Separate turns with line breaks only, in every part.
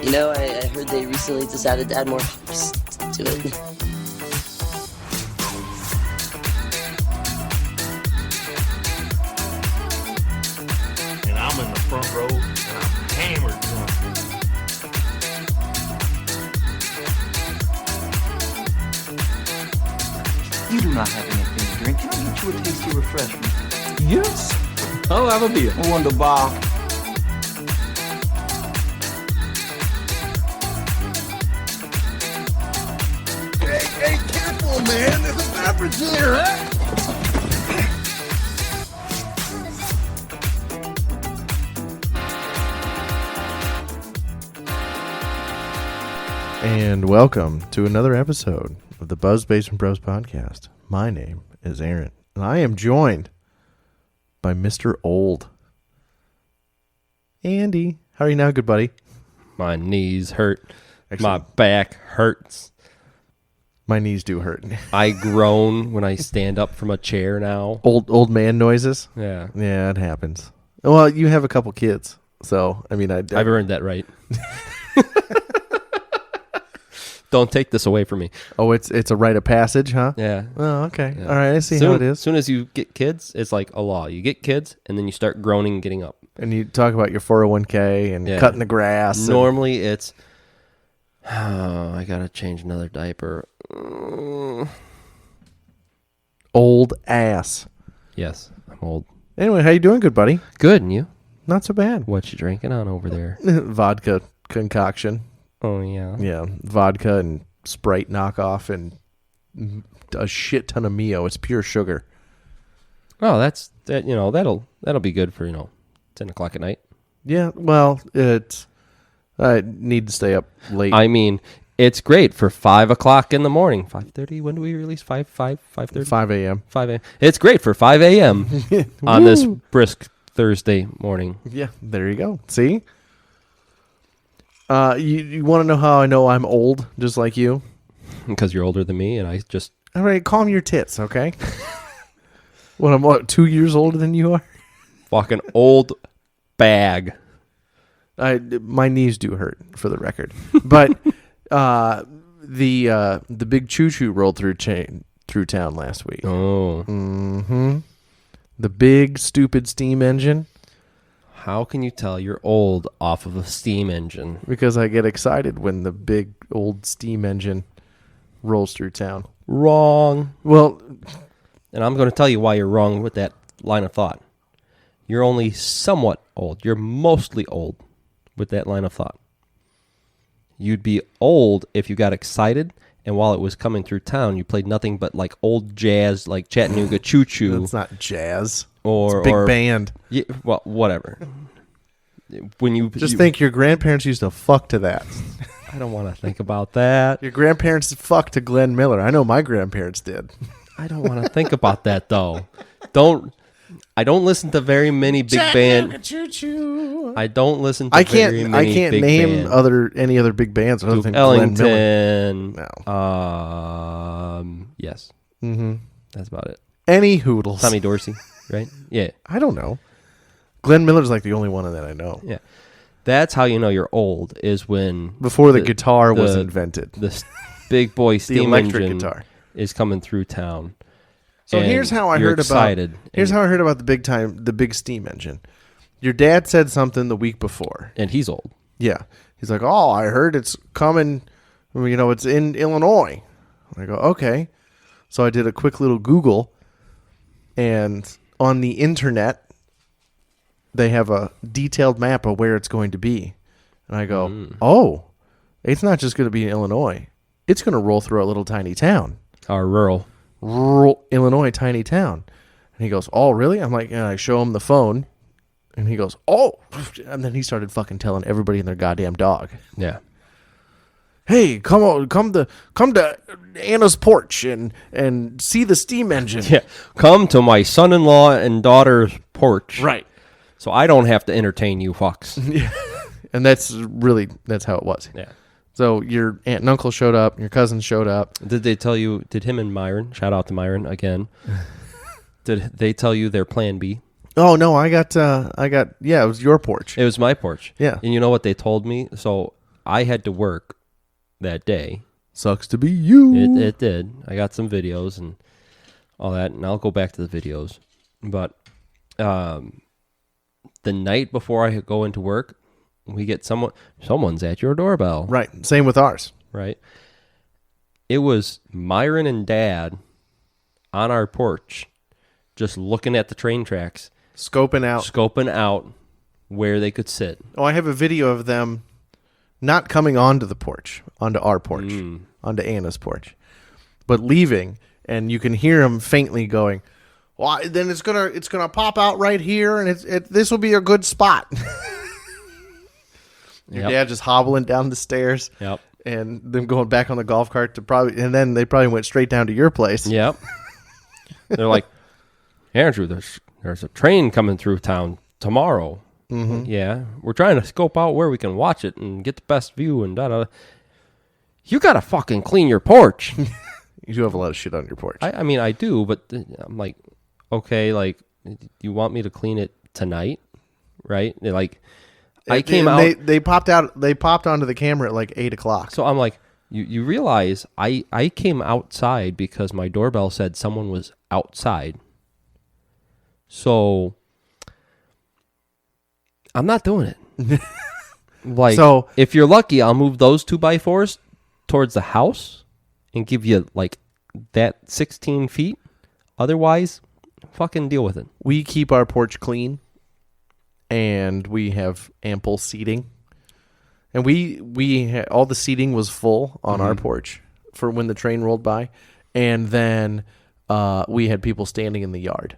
You know, I heard they recently decided to add more to it.
And I'm in the front row, and I'm hammered drunk.
You do not have anything to drink. Can I get you a tasty refreshment?
Yes. I'll have a beer.
Wunderbar.
Hey, careful, man. There's a beverage here, huh?
And welcome to another episode of the Buzz Basement Bros podcast. My name is Aaron, and I am joined by Mr. Old. Andy, how are you now, good buddy?
My knees hurt.
Excellent.
My back hurts.
My knees do hurt.
I groan when I stand up from a chair now.
Old man noises?
Yeah.
Yeah, it happens. Well, you have a couple kids, so, I mean,
I've earned that right. Don't take this away from me.
Oh, it's a rite of passage, huh?
Yeah.
Oh, okay.
Yeah.
All right, I see how it
As
is.
soon as you get kids, it's like a law. You get kids, and then you start groaning and getting up.
And you talk about your 401k and
Yeah.
cutting the grass.
Normally, it's, oh, I got to change another diaper.
Old ass.
Yes, I'm old.
Anyway, how you doing, good buddy?
Good, and you?
Not so bad.
What you drinking on over there?
Vodka concoction.
Oh, yeah.
Yeah, vodka and Sprite knockoff and a shit ton of Mio. It's pure sugar.
Oh, that'll be good for, 10 o'clock at night.
Yeah, well, I need to stay up late.
I mean, it's great for 5 o'clock in the morning. 5:30. When do we release? 5:30.
5 a.m.
5 a.m. It's great for 5 a.m. on this brisk Thursday morning.
Yeah, there you go. See? You want to know how I know I'm old, just like you?
Because you're older than me, and I just
All right, calm your tits, okay? I'm 2 years older than you are?
fucking old bag.
My knees do hurt, for the record. But the big choo-choo rolled through town last week.
Oh,
Mm-hmm. The big, stupid steam engine.
how can you tell you're old off of a steam engine?
Because I get excited when the big, old steam engine rolls through town.
Wrong.
Well,
And I'm going to tell you why you're wrong with that line of thought. You're only somewhat old. You're mostly old with that line of thought. You'd be old if you got excited, and while it was coming through town, you played nothing but like old jazz, like Chattanooga Choo Choo.
that's not jazz.
Or
It's a big band.
Yeah, well, whatever. When you
Just think your grandparents used to fuck to that.
I don't want to think about that.
Your grandparents fucked to Glenn Miller. I know my grandparents did.
I don't want to think about that though. I don't listen to very many big band.
Choo-choo.
I don't listen to
I
very many
can't
big
name
band.
any other big bands other
Duke
than Glenn Miller.
Ellington.
No.
Yes.
Mm-hmm.
That's about it.
Any Hoodles.
Tommy Dorsey, right? Yeah.
I don't know. Glenn Miller's like the only one that I know.
Yeah. That's how you know you're old, is when
Before the guitar was
the-
invented.
the big boy
The
steam
electric
engine
guitar.
is coming through town.
So
And
here's how I
you're
heard
excited.
about. Here's how I heard about the big steam engine. Your dad said something the week before.
And he's old.
Yeah, he's like, "Oh, I heard it's coming. It's in Illinois." I go, "Okay." So I did a quick little Google, and on the internet, they have a detailed map of where it's going to be. And I go, "Oh, it's not just going to be in Illinois. It's going to roll through a little tiny town."
Our rural
Illinois tiny town. And he goes, "Oh, really?" I'm like, and I show him the phone, and he goes, "Oh," and then he started fucking telling everybody and their goddamn dog,
Yeah.
"Hey, come to Anna's porch and see the steam engine."
Yeah. Come to my son-in-law and daughter's porch.
Right.
So I don't have to entertain you fucks.
And that's how it was.
Yeah.
So your aunt and uncle showed up, your cousins showed up.
Did they tell you, did him and Myron, shout out to Myron again, did they tell you their plan B?
Oh no, I got it was your porch.
It was my porch.
Yeah.
And you know what they told me? So I had to work that day.
Sucks to be you.
It did. I got some videos and all that, and I'll go back to the videos. But the night before I go into work, we get someone's at your doorbell.
Right. Same with ours.
Right. It was Myron and Dad on our porch, just looking at the train tracks,
Scoping
out where they could sit.
Oh, I have a video of them not coming onto the porch, onto our porch, onto Anna's porch, but leaving, and you can hear them faintly going, "Well, then it's gonna pop out right here, and this will be a good spot." Your dad just hobbling down the stairs.
Yep.
And them going back on the golf cart and then they probably went straight down to your place.
Yep. They're like, Andrew, there's a train coming through town tomorrow. Mm-hmm. Yeah, we're trying to scope out where we can watch it and get the best view and da-da. You gotta fucking clean your porch.
You do have a lot of shit on your porch.
I mean, I do, but I'm like, okay, like, you want me to clean it tonight, right? Like, I came out.
They popped out. They popped onto the camera at like 8:00.
So I'm like, you realize I came outside because my doorbell said someone was outside. So I'm not doing it. Like,
so
if you're lucky, I'll move those 2x4s towards the house and give you like that 16 feet. Otherwise, fucking deal with it.
We keep our porch clean. And we have ample seating, and all the seating was full on our porch for when the train rolled by, and then we had people standing in the yard.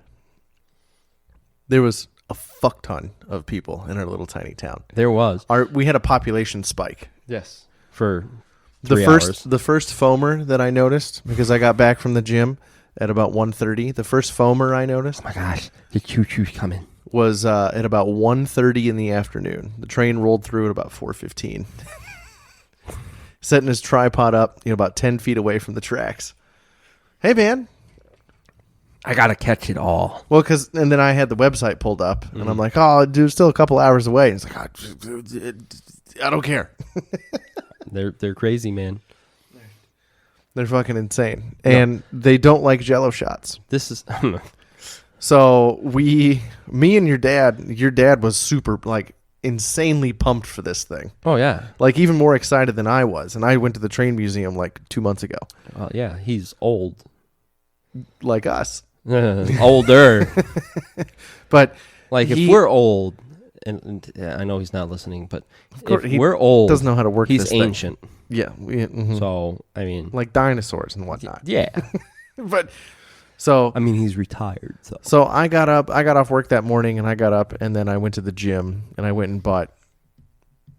There was a fuck ton of people in our little tiny town.
There was.
We had a population spike.
Yes. For 3 hours.
The first foamer that I noticed, because I got back from the gym at about 1:30. The first foamer I noticed.
Oh my gosh, the choo-choo's coming.
Was at about 1:30 in the afternoon. The train rolled through at about 4:15. Setting his tripod up, about 10 feet away from the tracks. Hey, man.
I got to catch it all.
Well, and then I had the website pulled up, and I'm like, oh, dude, still a couple hours away. And it's like, I don't care.
They're crazy, man.
They're fucking insane. And they don't like Jell-O shots.
This is...
So me and your dad was super, like, insanely pumped for this thing.
Oh, yeah.
Like, even more excited than I was. And I went to the train museum, like, 2 months ago.
Yeah, he's old.
Like us.
Older.
But,
like, if we're old, and I know he's not listening, but if we're old,
doesn't know how to work
he's
this thing.
ancient.
Yeah.
So, I mean.
Like dinosaurs and whatnot.
Yeah.
But... So
I mean, he's retired.
So I got off work that morning, and I got up, and then I went to the gym, and I went and bought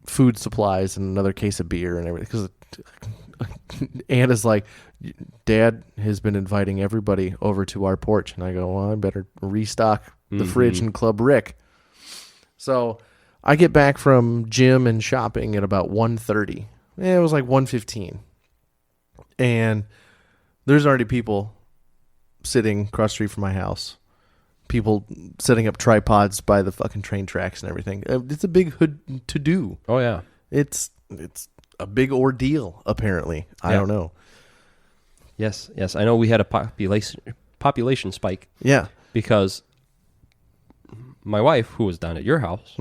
food supplies and another case of beer and everything. Because Anna's like, Dad has been inviting everybody over to our porch, and I go, well, I better restock the fridge and Club Rick. So I get back from gym and shopping at about 1:30. It was like 1:15, and there's already people sitting across the street from my house. People setting up tripods by the fucking train tracks and everything. It's a big hood to do.
Oh, yeah.
It's a big ordeal, apparently. I don't know.
Yes. I know we had a population spike.
Yeah.
Because my wife, who was down at your house,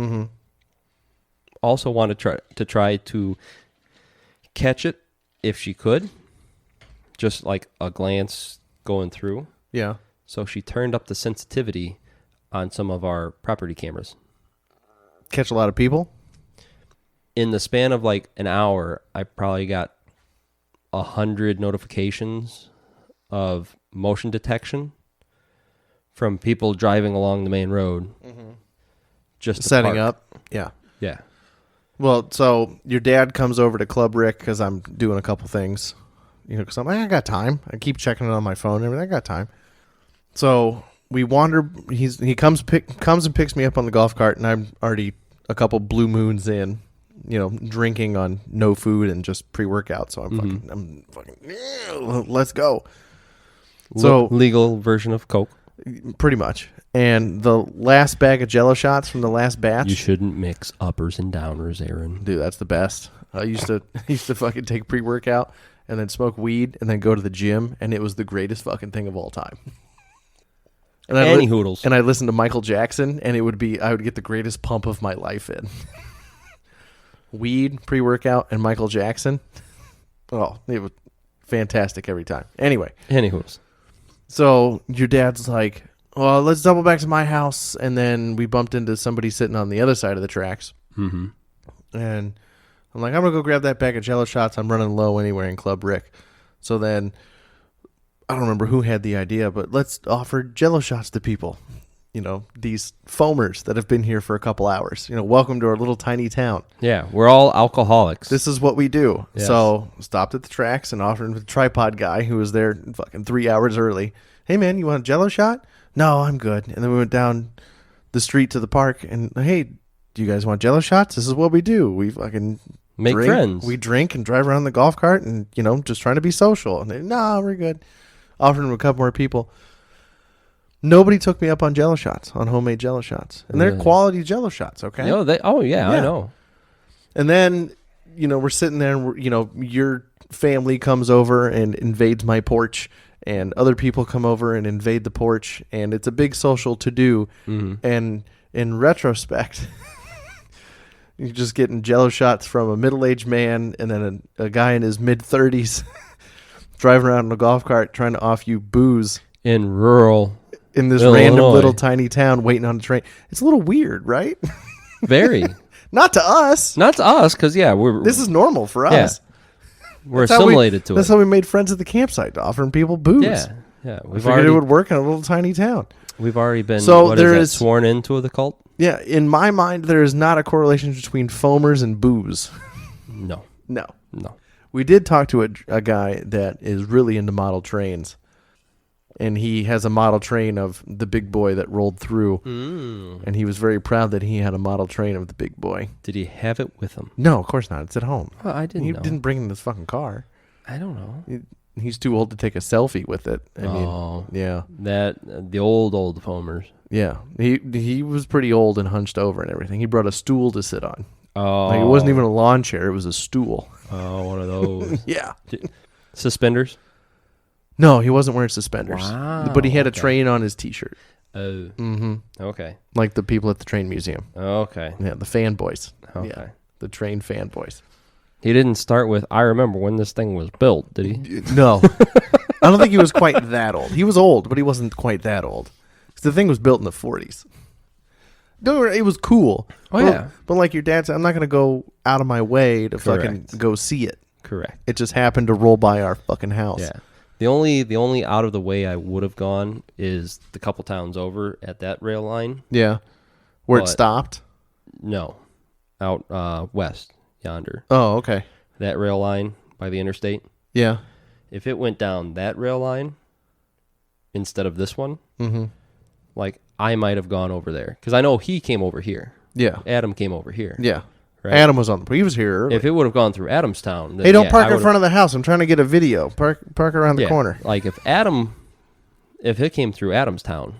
also wanted to try to catch it if she could. Just like a glance going through.
Yeah.
So she turned up the sensitivity on some of our property cameras.
Catch a lot of people?
In the span of like an hour, I probably got 100 notifications of motion detection from people driving along the main road. Just to
setting
park.
up? Yeah.
Yeah.
Well, so your dad comes over to Club Rick because I'm doing a couple things. Because I'm like, I got time. I keep checking it on my phone and everything. I got time. So we wander. He comes and picks me up on the golf cart, and I'm already a couple blue moons in, drinking on no food and just pre-workout. So I'm fucking, let's go. So
legal version of Coke.
Pretty much. And the last bag of Jell-O shots from the last batch.
You shouldn't mix uppers and downers, Aaron.
Dude, that's the best. I used to fucking take pre-workout and then smoke weed and then go to the gym, and it was the greatest fucking thing of all time. And
Any hoodles.
And I listened to Michael Jackson, and I would get the greatest pump of my life in. Weed, pre-workout, and Michael Jackson. Oh, it was fantastic every time. Anyway.
Any hoodles.
So your dad's like, well, let's double back to my house. And then we bumped into somebody sitting on the other side of the tracks.
Mm-hmm.
And I'm like, I'm going to go grab that bag of Jello shots. I'm running low anyway in Club Rick. So then I don't remember who had the idea, but let's offer Jello shots to people. You know, these foamers that have been here for a couple hours. You know, welcome to our little tiny town.
Yeah, we're all alcoholics.
This is what we do.
Yes.
So stopped at the tracks and offered the tripod guy who was there fucking 3 hours early. Hey, man, you want a Jello shot? No, I'm good. And then we went down the street to the park and, hey, do you guys want Jello shots? This is what we do. We fucking
Make
drink.
friends.
We drink and drive around the golf cart and, you know, just trying to be social. And they, no, we're good. Offered them a couple more people. Nobody took me up on Jello shots, on homemade Jello shots. And they're
Really?
quality Jello shots, okay?
Yeah, I know.
And then, you know, we're sitting there and, you know, your family comes over and invades my porch, and other people come over and invade the porch, and it's a big social to-do.
Mm-hmm.
And in retrospect, you're just getting Jello shots from a middle-aged man and then a guy in his mid-30s driving around in a golf cart trying to offer you booze
In rural
in this
Illinois.
random little tiny town waiting on a train. It's a little weird, right?
Very.
Not to us.
Not to us, because, yeah,
This is normal for us.
we're
That's how
assimilated to
That's
it.
how we made friends at the campsite, offering people booze.
Yeah.
We figured it would work in a little tiny town.
We've already been
So there is-
sworn into the cult?
Yeah, in my mind, there is not a correlation between foamers and booze.
No.
No.
We
We did talk to a guy that is really into model trains. And he has a model train of the big boy that rolled through. And he was very proud that he had a model train of the big boy.
Did he have it with him?
No, of course not. It's at home.
Well, I didn't
He
know.
didn't bring it in his fucking car.
I don't know.
He's too old to take a selfie with it. I mean, yeah.
The old foamers.
Yeah. He was pretty old and hunched over and everything. He brought a stool to sit on.
Oh.
Like, it wasn't even a lawn chair. It was a stool.
Oh, one of those.
Yeah.
Suspenders?
No, he wasn't wearing suspenders.
Wow,
But he had a
okay.
train on his T-shirt.
Oh.
Mm-hmm.
Okay.
Like the people at the train museum.
Okay.
Yeah, the fanboys.
Okay.
Yeah, the train fanboys.
He didn't start with, I remember when this thing was built, did he?
No. I don't think he was quite that old. He was old, but he wasn't quite that old. 'Cause the thing was built in the 40s. Don't worry, it was cool.
Oh,
But-
yeah.
But like your dad said, I'm not going to go out of my way to fucking
Correct.
go see it.
Correct.
It just happened to roll by our fucking house.
Yeah. The only out of the way I would have gone is the couple towns over at that rail line.
Yeah. Where it
But-
stopped?
No. Out west yonder.
Oh, okay.
That rail line by the interstate.
Yeah.
If it went down that rail line instead of this one, like I might have gone over there because I know he came over here.
Yeah.
Adam came over here.
Yeah.
Right?
Adam was on he was here early.
If it would have gone through Adamstown, then
Hey, don't
yeah,
park
I
in
would've-
front of the house. I'm trying to get a video. Park around the
yeah,
corner.
Like if it came through Adamstown,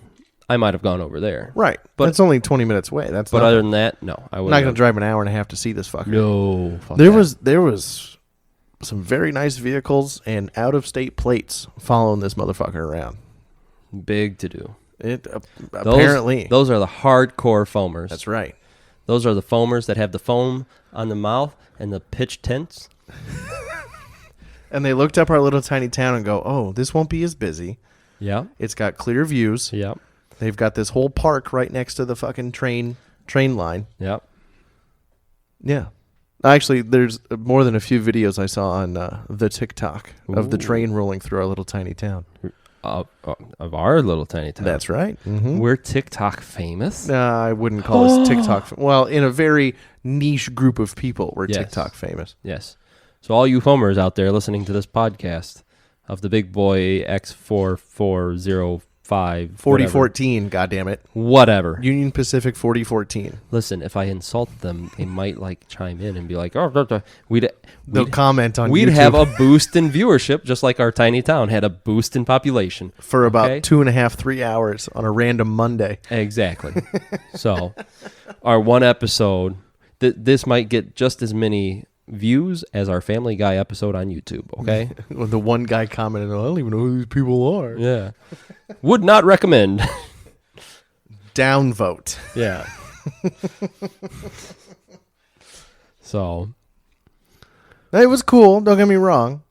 I might have gone over there.
Right.
But-
But it's only 20 minutes away. That's
But
not,
other than that, no, I
I'm
would
not going to drive an hour and a half to see this fucker.
No, fuck
There
that.
was some very nice vehicles and out-of-state plates following this motherfucker around.
big to do.
It
Those,
apparently.
those are the hardcore foamers.
That's right.
Those are the foamers that have the foam on the mouth and the pitch tents.
And they looked up our little tiny town and go, "Oh, this won't be as busy.
Yeah,
It's got clear views.
yeah,
They've got this whole park right next to the fucking train line."
yeah.
Yeah. Actually, there's more than a few videos I saw on the TikTok of the
Ooh.
train rolling through our little tiny town.
Of our little tiny town.
That's right. Mm-hmm.
We're TikTok famous.
I wouldn't call us TikTok. Well, in a very niche group of people, we're
Yes.
TikTok famous.
Yes. So all you foamers out there listening to this podcast of the big boy X4405
4014, goddammit.
whatever.
Union Pacific 4014.
Listen, if I insult them, they might like chime in and be like, "Oh, we'd
They'll comment on
we'd
YouTube
have a boost in viewership, just like our tiny town had a boost in population
for about
okay?
2.5, 3 hours on a random Monday.
Exactly. So, our one episode, this might get just as many views as our Family Guy episode on YouTube, okay?
When the one guy commented, I don't even know who these people are.
Yeah. Would not recommend.
Downvote.
Yeah. So.
It was cool. Don't get me wrong.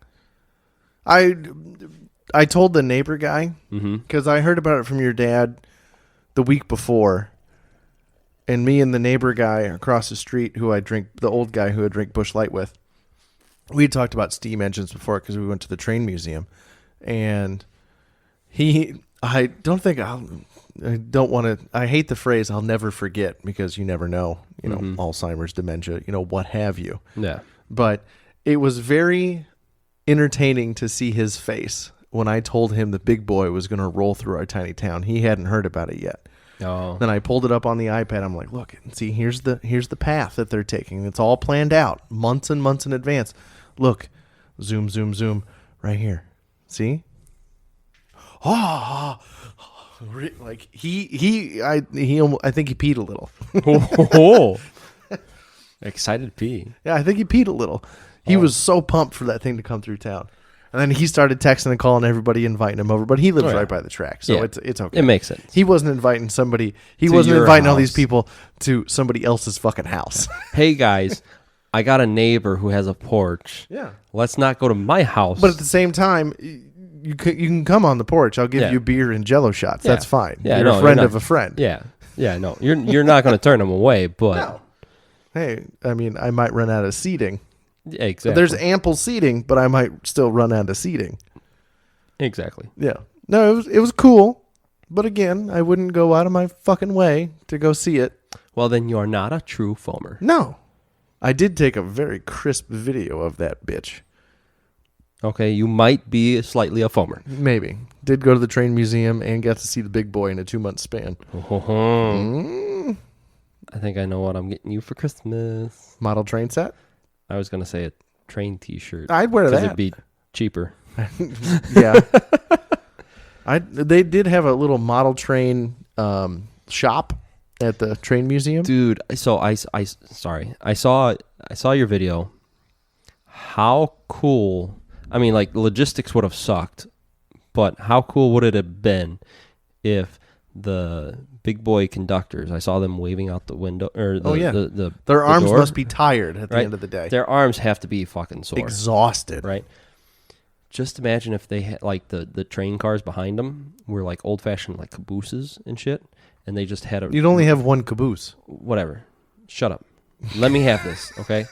I told the neighbor guy because I heard about it from your dad the week before, and me and the neighbor guy across the street, the old guy who I drink Busch Light with, we had talked about steam engines before because we went to the train museum, and I hate the phrase "I'll never forget" because you never know, Alzheimer's, dementia, what have you.
Yeah.
But it was very entertaining to see his face when I told him the big boy was going to roll through our tiny town. He hadn't heard about it yet.
Oh.
Then I pulled it up on the iPad. I'm like, look, see, here's the path that they're taking. It's all planned out months and months in advance. Look, zoom, zoom, zoom, right here. See? Like I think he peed a little.
Oh. Excited pee.
Yeah, I think he peed a little. He was so pumped for that thing to come through town. And then he started texting and calling everybody, inviting him over. But he lives right by the track, so it's okay.
It makes sense.
He wasn't inviting somebody. He wasn't inviting all these people to somebody else's fucking house.
Hey, guys, I got a neighbor who has a porch.
Yeah.
Let's not go to my house.
But at the same time, you can come on the porch. I'll give you beer and Jello shots.
Yeah.
That's fine.
Yeah,
you're a friend of a friend.
Yeah. Yeah, no. You're not going to turn them away, but...
No. Hey, I mean, I might run out of seating.
Yeah, exactly.
There's ample seating, but I might still run out of seating.
Exactly.
Yeah. No, it was cool. But again, I wouldn't go out of my fucking way to go see it.
Well, then you are not a true foamer.
No. I did take a very crisp video of that bitch.
Okay, you might be slightly a foamer.
Maybe. Did go to the train museum and got to see the big boy in a 2-month span.
I think I know what I'm getting you for Christmas.
Model train set?
I was going to say a train t-shirt.
I'd wear that.
Because it'd be cheaper.
Yeah. They did have a little model train shop at the train museum.
Dude, so I saw your video. How cool. I mean, like, logistics would have sucked, but how cool would it have been if the big boy conductors, I saw them waving out the window, or
their arms
door,
must be tired at the end of the day.
Their arms have to be fucking sore,
exhausted,
right? Just imagine if they had like the train cars behind them were like old fashioned like cabooses and shit, and they just had a.
You'd only have one caboose.
Whatever. Shut up. Let me have this, okay?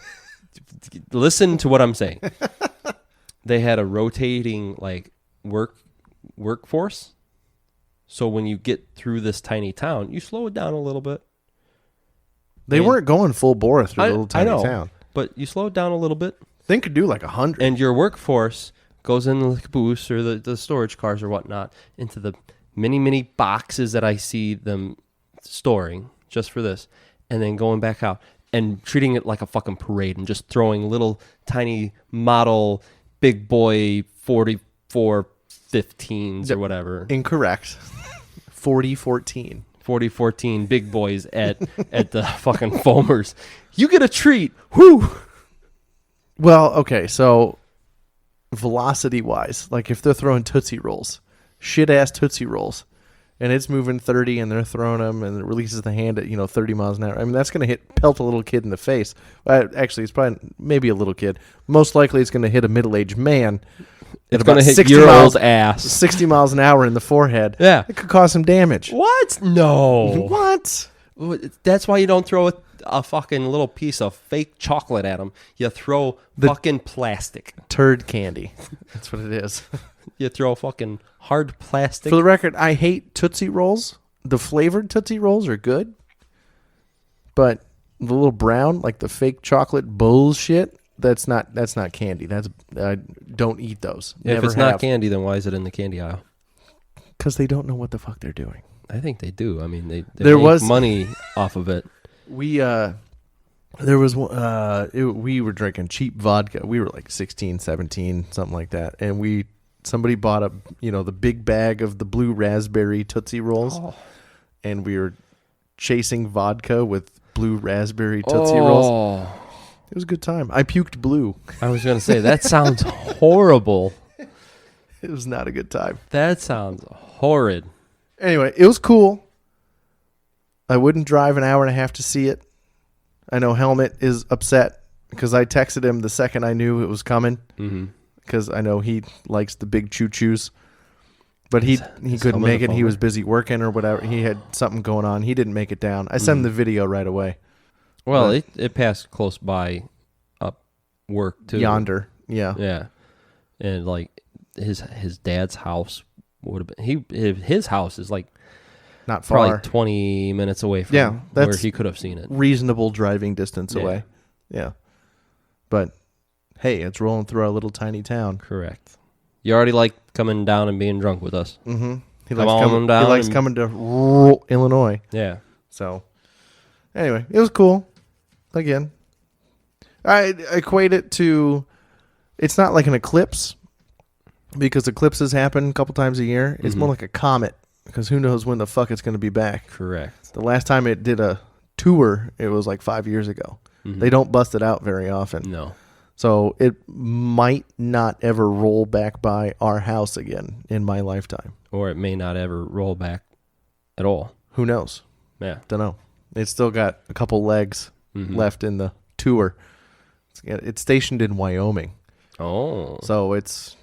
Listen to what I'm saying. They had a rotating like workforce. So when you get through this tiny town, you slow it down a little bit.
They weren't going full bore through the little tiny town.
But you slow it down a little bit.
They could do like 100.
And your workforce goes in the caboose or the storage cars or whatnot into the many boxes that I see them storing just for this. And then going back out and treating it like a fucking parade and just throwing little tiny model big boy 4415s or whatever.
Incorrect. 4014.
4014 big boys at the fucking foamers. You get a treat. Whoo!
Well, okay, so velocity-wise, like if they're throwing Tootsie Rolls, shit-ass Tootsie Rolls, and it's moving 30 and they're throwing them and it releases the hand at, 30 miles an hour. I mean, that's going to pelt a little kid in the face. Actually, it's probably maybe a little kid. Most likely it's going to hit a middle-aged man.
It's going to hit your old ass.
60 miles an hour in the forehead.
Yeah.
It could cause some damage.
What? No.
What?
That's why you don't throw a fucking little piece of fake chocolate at them. You throw fucking plastic.
Turd candy. That's what it is.
You throw fucking hard plastic.
For the record, I hate Tootsie Rolls. The flavored Tootsie Rolls are good. But the little brown, like the fake chocolate bullshit, that's not candy. Don't eat those.
If it's not candy, then why is it in the candy aisle?
Because they don't know what the fuck they're doing.
I think they do. I mean, they make money off of it. We were
drinking cheap vodka. We were like 16, 17, something like that. And somebody bought the big bag of the blue raspberry Tootsie Rolls. Oh. And we were chasing vodka with blue raspberry Tootsie Rolls. It was a good time. I puked blue.
I was going to say, that sounds horrible.
It was not a good time.
That sounds horrid.
Anyway, it was cool. I wouldn't drive an hour and a half to see it. I know Helmet is upset because I texted him the second I knew it was coming. Because I know he likes the big choo-choos. But he couldn't make it. He was busy working or whatever. He had something going on. He didn't make it down. I sent him the video right away.
Well, it passed close by up work, too.
Yonder. Yeah.
Yeah. And, like, his dad's house would have been... His house is, like...
Not far.
Probably 20 minutes away from where he could have seen it.
Reasonable driving distance away. Yeah. But, hey, it's rolling through our little tiny town.
Correct. You already like coming down and being drunk with us.
Mm-hmm. He
He
likes coming to rural Illinois.
Yeah.
So, anyway, it was cool. Again, I equate it to, it's not like an eclipse, because eclipses happen a couple times a year. It's more like a comet, because who knows when the fuck it's going to be back.
Correct.
The last time it did a tour, it was like 5 years ago. They don't bust it out very often.
No.
So it might not ever roll back by our house again in my lifetime.
Or it may not ever roll back at all.
Who knows?
Yeah.
Don't know. It's still got a couple legs left in the tour. It's stationed in Wyoming.
Oh.
So it's,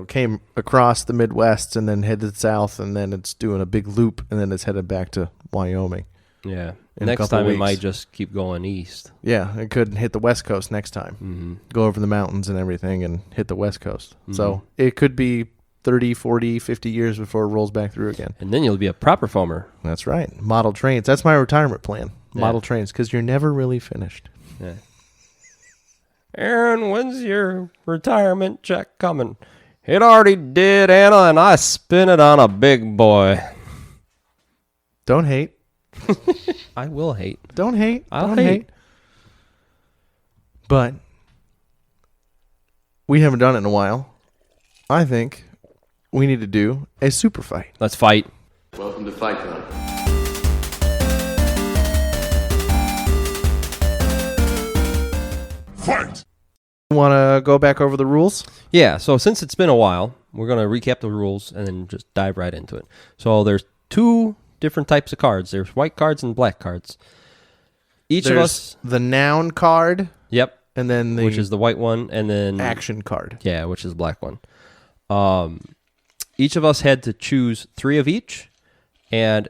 came across the Midwest and then headed south, and then it's doing a big loop, and then it's headed back to Wyoming.
Yeah.
In a
next
couple
time
weeks.
it might just keep going east.
Yeah, it could hit the West Coast next time. Go over the mountains and everything and hit the West Coast. So it could be 30, 40, 50 years before it rolls back through again.
And then you'll be a proper foamer.
That's right. Model trains. That's my retirement plan.
Yeah.
Model trains, because you're never really finished.
Yeah. Aaron, when's your retirement check coming? It already did, Anna, and I spent it on a big boy.
Don't hate.
I will hate.
Don't hate.
I'll
Don't
hate.
But we haven't done it in a while. I think we need to do a super fight.
Let's fight.
Welcome to Fight Club.
Fight!
Want to go back over the rules?
Yeah, so since it's been a while, we're going to recap the rules and then just dive right into it. So there's two different types of cards. There's white cards and black cards. Each of us...
the noun card.
Yep.
And then
which is the white one, and then...
action card.
Yeah, which is the black one. Each of us had to choose 3 of each, and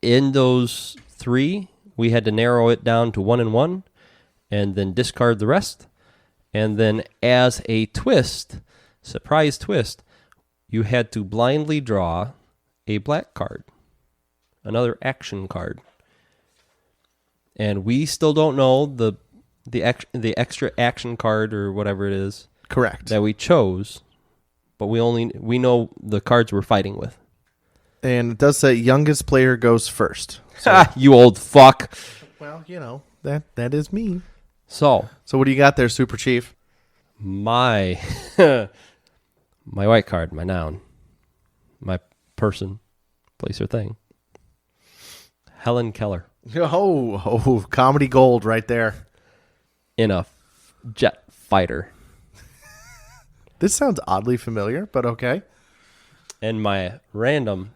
in those 3, we had to narrow it down to 1 and 1, and then discard the rest. And then as a twist, surprise twist, you had to blindly draw a black card, another action card. And we still don't know the extra action card or whatever it is.
Correct.
That we chose, but we know the cards we're fighting with.
And it does say youngest player goes first. So,
You old fuck.
well, that is me.
So
what do you got there, Super Chief?
my my white card, my noun, my person, place, or thing. Helen Keller
Oh, comedy gold right there.
in a jet fighter.
This sounds oddly familiar, but okay.
And my random,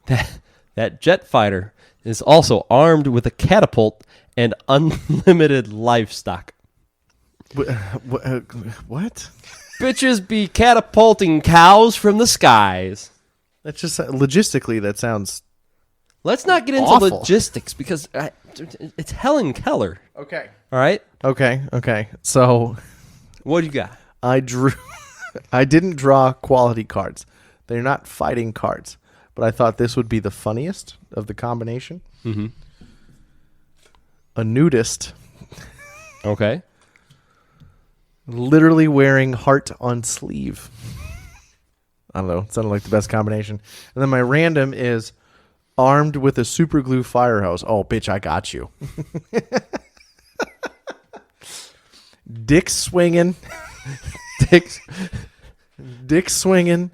that jet fighter is also armed with a catapult and unlimited livestock.
What?
Bitches be catapulting cows from the skies.
That's just logistically, that sounds
Let's not get into
awful.
logistics because it's Helen Keller.
okay.
All right?
Okay. So
What do you got?
I didn't draw quality cards. They're not fighting cards, but I thought this would be the funniest of the combination.
Mm-hmm.
A nudist
Okay.
literally wearing heart on sleeve. I don't know. It sounded like the best combination. And then my random is armed with a super glue fire hose. Oh, bitch, I got you. Dick swinging. Dick swinging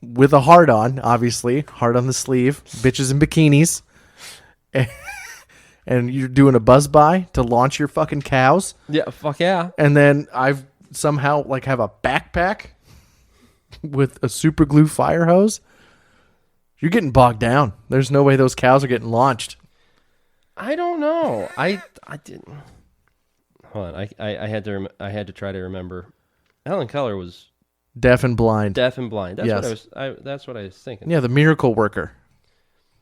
with a heart on, obviously. Heart on the sleeve. Bitches in bikinis. and you're doing a buzz by to launch your fucking cows.
Yeah, fuck yeah.
And then I've somehow like have a backpack with a super glue fire hose. You're getting bogged down. There's no way those cows are getting launched.
I don't know. I didn't. Hold on. I had to try to remember. Helen Keller was
Deaf and blind.
deaf and blind. That's
Yes.
that's what I was thinking.
Yeah, the miracle worker.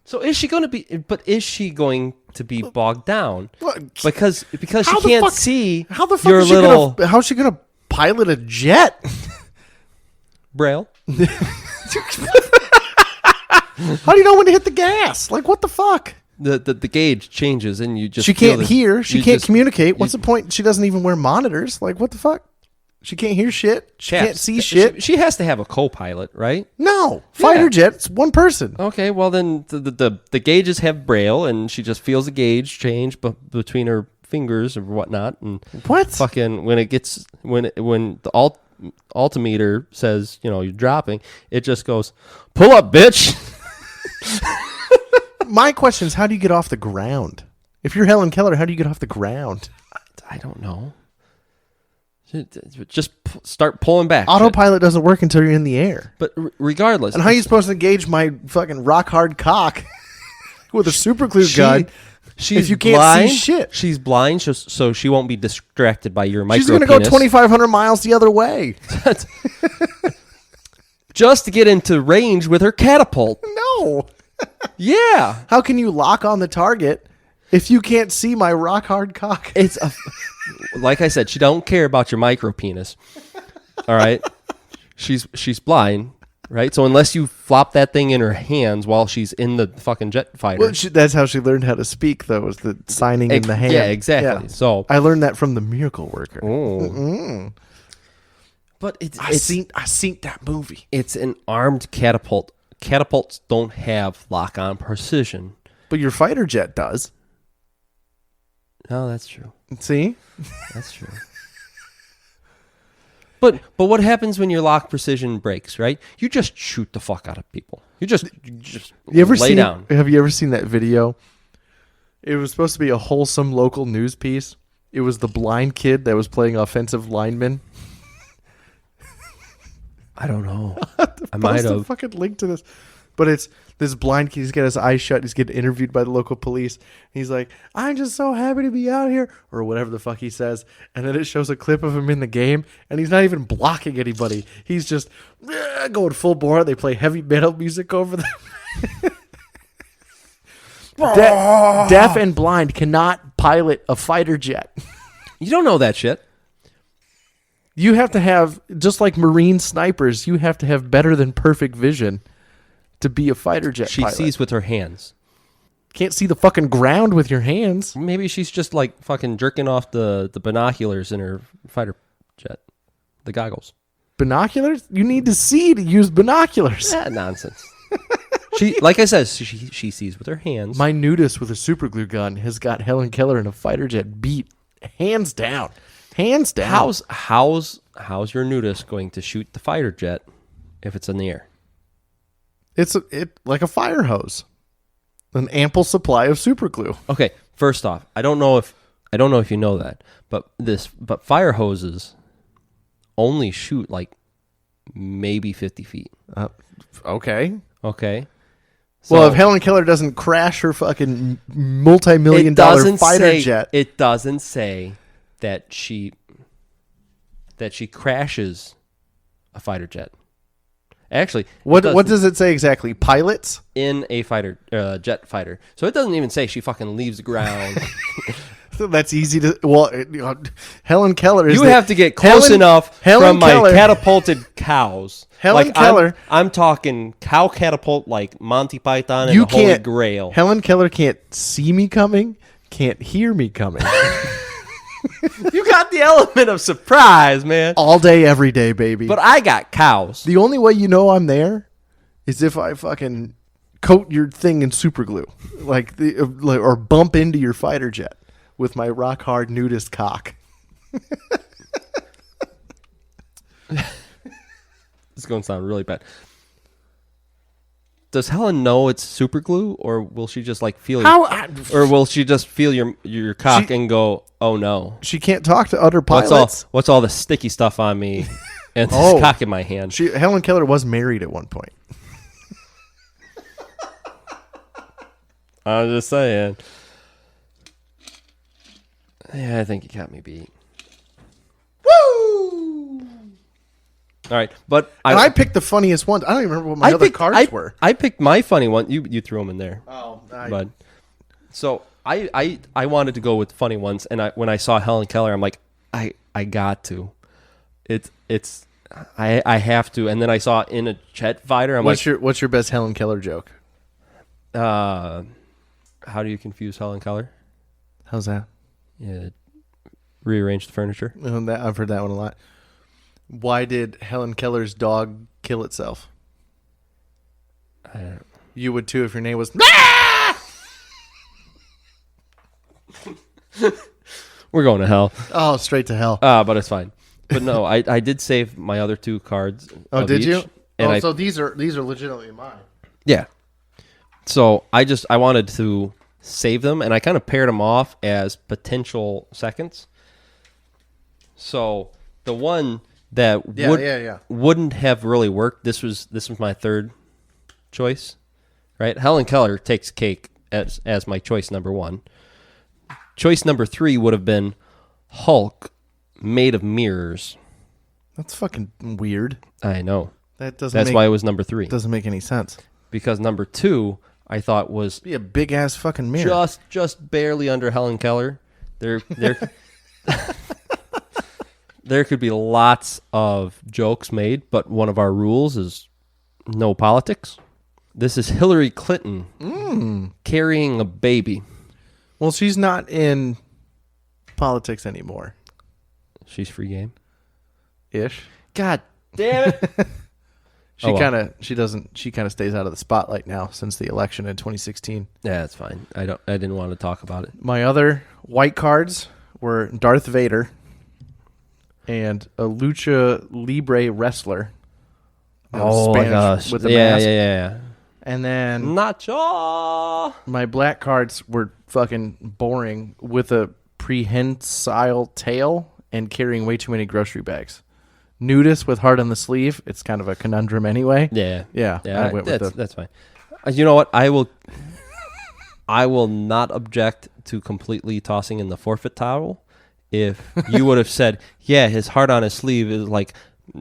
So is she going to be? But is she going to be bogged down?
What?
Because she
How the
can't
fuck-
see
How the fuck
your
is she
little
gonna? How's she gonna pilot a jet?
braille.
How do you know when to hit the gas? Like what the fuck?
The gauge changes and you just
She
feel
can't
this-
hear. She
you
can't
just-
communicate. What's the point? She doesn't even wear monitors. Like what the fuck? She can't hear shit. She
Chaps,
can't see shit.
She has to have a co-pilot, right?
No, fighter
Yeah.
jet's one person.
Okay, well then the gauges have braille, and she just feels the gauge change between her fingers or whatnot, and
What?
fucking when the altimeter says you're dropping, it just goes pull up, bitch.
My question is, how do you get off the ground? If you're Helen Keller, how do you get off the ground?
I don't know. Just start pulling back.
Autopilot doesn't work until you're in the air.
But regardless,
And how are you supposed to gauge my fucking rock hard cock with a super glue gun?
She's
if you can't
blind,
see shit?
She's blind, so she won't be distracted by your micro
She's going to go
penis.
2,500 miles the other way.
Just to get into range with her catapult.
No.
Yeah.
How can you lock on the target if you can't see my rock hard cock?
It's like I said, she don't care about your micro penis. All right. She's blind, right? So unless you flop that thing in her hands while she's in the fucking jet fighter.
Well, that's how she learned how to speak, though, was the signing in the hand.
Yeah, exactly. So
I learned that from the Miracle Worker.
but it's
I seen that movie.
it's an armed catapult. Catapults don't have lock-on precision.
But your fighter jet does.
No, that's true.
See?
That's true. But what happens when your lock precision breaks, right? You just shoot the fuck out of people. You just
You ever
lay
seen?
down.
Have you ever seen that video? It was supposed to be a wholesome local news piece. It was the blind kid that was playing offensive lineman.
I don't know. I might
Post a
have.
fucking link to this. But it's this blind kid. He's got his eyes shut. He's getting interviewed by the local police. He's like, "I'm just so happy to be out here," or whatever the fuck he says. And then it shows a clip of him in the game, and he's not even blocking anybody. He's just going full bore. They play heavy metal music over them. Deaf and blind cannot pilot a fighter jet.
You don't know that shit.
You have to have, just like Marine snipers, you have to have better than perfect vision to be a fighter jet
She
pilot.
sees with her hands.
Can't see the fucking ground with your hands.
Maybe she's just like fucking jerking off the binoculars in her fighter jet. The goggles.
Binoculars? You need to see to use binoculars.
Nonsense. Like I said, she sees with her hands.
My nudist with a super glue gun has got Helen Keller in a fighter jet beat. Hands down. Hands down.
How's your nudist going to shoot the fighter jet if it's in the air?
It's like a fire hose. An ample supply of super glue.
Okay, first off, I don't know if you know that, but fire hoses only shoot like maybe 50 feet.
Okay.
Okay.
Well,
So
if Helen Keller doesn't crash her fucking multi-million-dollar fighter jet.
It doesn't say that she crashes a fighter jet. Actually,
What does it say exactly? Pilots?
in a fighter jet fighter? So it doesn't even say she fucking leaves the ground.
That's easy to. Well, Helen Keller is.
You have to get close enough from my catapulted cows.
Helen Keller.
I'm talking cow catapult like Monty Python and
You
the Holy
can't.
Grail.
Helen Keller can't see me coming. Can't hear me coming.
You got the element of surprise, man.
All day, every day, baby.
But I got cows.
The only way you know I'm there is if I fucking coat your thing in super glue, or bump into your fighter jet with my rock hard nudist cock.
This is going to sound really bad. Does Helen know it's super glue, or will she just like feel or will she just feel your cock and go, "Oh no"?
She can't talk to other pilots.
What's all the sticky stuff on me and this cock in my hand?
Helen Keller was married at one point.
I'm just saying. Yeah, I think you got me beat.
Woo!
All right, but
I picked the funniest ones. I don't even remember what my other cards were.
I picked my funny one. You threw them in there.
Oh,
but so I wanted to go with funny ones, and when I saw Helen Keller, I'm like, I got to. I have to. And then I saw in a jet fighter.
What's your best Helen Keller joke?
How do you confuse Helen Keller?
How's that?
Yeah, rearrange the furniture.
I've heard that one a lot. Why did Helen Keller's dog kill itself? You would too if your name was.
We're going to hell.
Oh, straight to hell.
But it's fine. But no, I did save my other two cards.
Oh, did you?
And
so these are legitimately mine.
Yeah. So I wanted to save them, and I kind of paired them off as potential seconds. So the one that wouldn't have really worked. This was my third choice, right? Helen Keller takes cake as my choice number one. Choice number 3 would have been Hulk made of mirrors.
That's fucking weird.
I know.
That's
why it was number 3.
Doesn't make any sense.
Because number 2 I thought was
be a big ass fucking mirror.
Just barely under Helen Keller. There There could be lots of jokes made, but one of our rules is no politics. This is Hillary Clinton carrying a baby.
Well, she's not in politics anymore.
She's free game.
Ish.
God damn it.
She kind of stays out of the spotlight now since the election in 2016.
Yeah, that's fine. I didn't want to talk about it.
My other white cards were Darth Vader and a lucha libre wrestler.
Oh my gosh.
With a mask.
Yeah.
And then
Nacho.
My black cards were fucking boring with a prehensile tail and carrying way too many grocery bags. Nudist with heart on the sleeve. It's kind of a conundrum anyway.
Yeah.
I went with
that's fine. You know what? I will not object to completely tossing in the forfeit towel if you would have said, yeah, his heart on his sleeve is like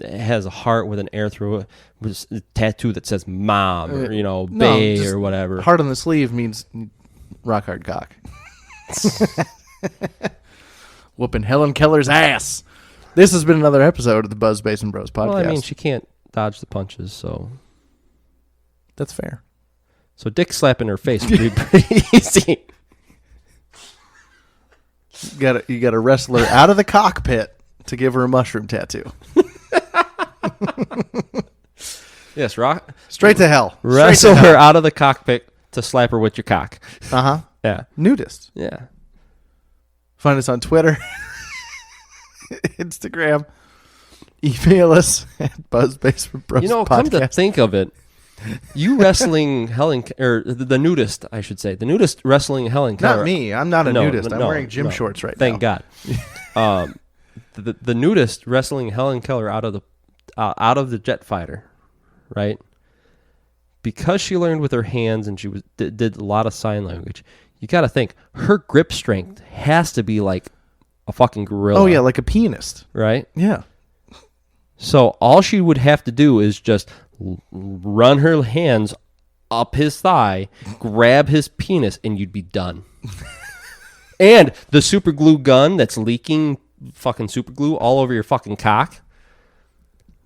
has a heart with an arrow through it, with a tattoo that says mom or bae or whatever.
Heart on the sleeve means rock hard cock. Whooping Helen Keller's ass. This has been another episode of the Buzz Basin Bros podcast.
Well, I mean, she can't dodge the punches, so
that's fair.
So dick slap in her face would be pretty easy.
You got to wrestle her out of the cockpit to give her a mushroom tattoo.
Yes, rock
straight to hell.
Wrestle her out of the cockpit to slap her with your cock. Yeah.
Nudist.
Yeah.
Find us on Twitter, Instagram, email us at BuzzBasementBros.
Come to think of it, you wrestling Helen, or the nudist, I should say, the nudist wrestling Helen Keller.
Not me. I'm not a nudist. I'm wearing gym shorts right
Thank
now.
God. The nudist wrestling Helen Keller out of the jet fighter, right? Because she learned with her hands and she did a lot of sign language. You got to think her grip strength has to be like a fucking gorilla.
Oh yeah, like a pianist,
right?
Yeah.
So all she would have to do is just run her hands up his thigh, grab his penis, and you'd be done. And the super glue gun that's leaking fucking super glue all over your fucking cock.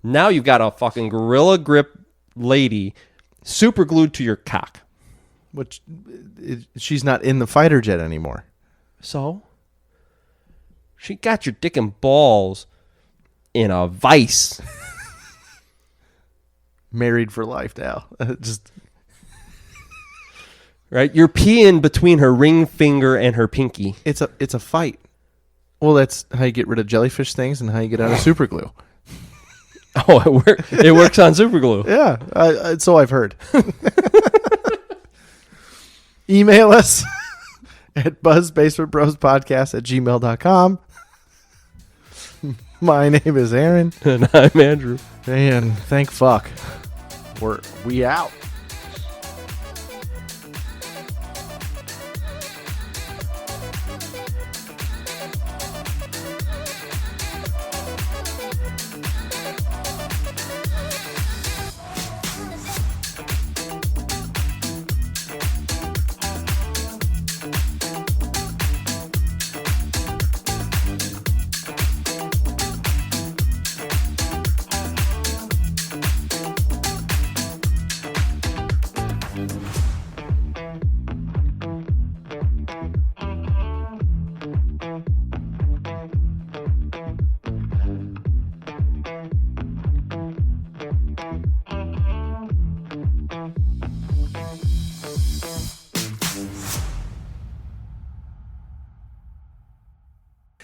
Now you've got a fucking gorilla grip lady super glued to your cock.
Which she's not in the fighter jet anymore.
So she got your dick and balls in a vice.
Married for life now. Just
right. You're peeing between her ring finger and her pinky.
It's a fight. Well, that's how you get rid of jellyfish things and how you get out of super glue.
Oh, it works on super glue.
Yeah, so I've heard. Email us at buzzbasementbrospodcast@gmail.com. My name is Aaron.
And I'm Andrew.
And thank fuck. We out.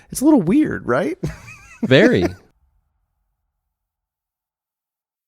It's a little weird, right?
Very.